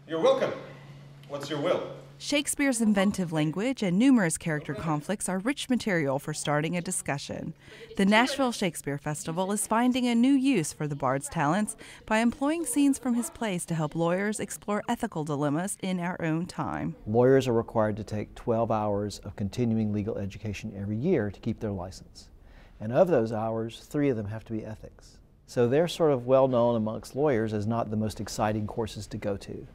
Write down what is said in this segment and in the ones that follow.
You're welcome. What's your will? Shakespeare's inventive language and numerous character conflicts are rich material for starting a discussion. The Nashville Shakespeare Festival is finding a new use for the bard's talents by employing scenes from his plays to help lawyers explore ethical dilemmas in our own time. Lawyers are required to take 12 hours of continuing legal education every year to keep their license. And of those hours, 3 of them have to be ethics. So they're sort of well known amongst lawyers as not the most exciting courses to go to.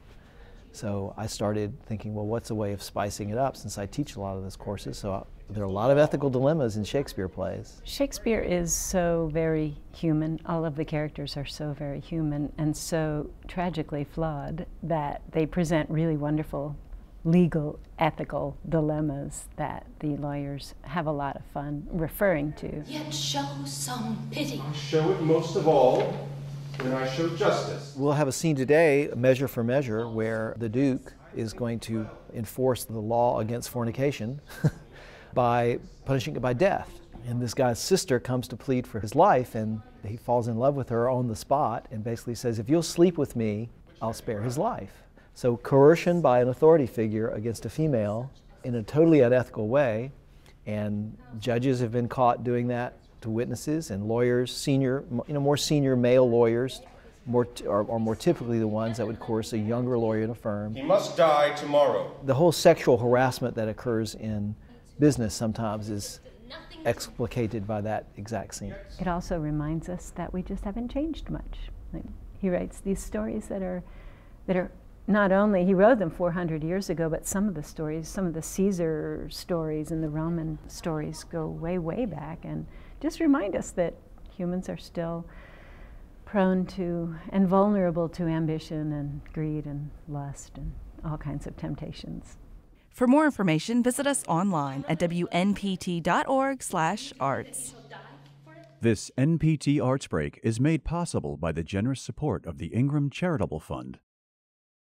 So I started thinking, well, what's a way of spicing it up since I teach a lot of those courses? So there are a lot of ethical dilemmas in Shakespeare plays. Shakespeare is so very human. All of the characters are so very human and so tragically flawed that they present really wonderful legal, ethical dilemmas that the lawyers have a lot of fun referring to. Yet show some pity. I show it most of all when I show justice. We'll have a scene today, Measure for Measure, where the Duke is going to enforce the law against fornication by punishing it by death. And this guy's sister comes to plead for his life, and he falls in love with her on the spot and basically says, if you'll sleep with me, I'll spare his life. So coercion by an authority figure against a female in a totally unethical way, and judges have been caught doing that to witnesses, and lawyers, more senior male lawyers, are more typically the ones that would coerce a younger lawyer in a firm. He must die tomorrow. The whole sexual harassment that occurs in business sometimes is explicated by that exact scene. It also reminds us that we just haven't changed much. Like, he writes these stories that are not only, he wrote them 400 years ago, but some of the stories, some of the Caesar stories and the Roman stories go way, way back, and just remind us that humans are still prone to and vulnerable to ambition and greed and lust and all kinds of temptations. For more information, visit us online at wnpt.org/arts. This NPT Arts Break is made possible by the generous support of the Ingram Charitable Fund.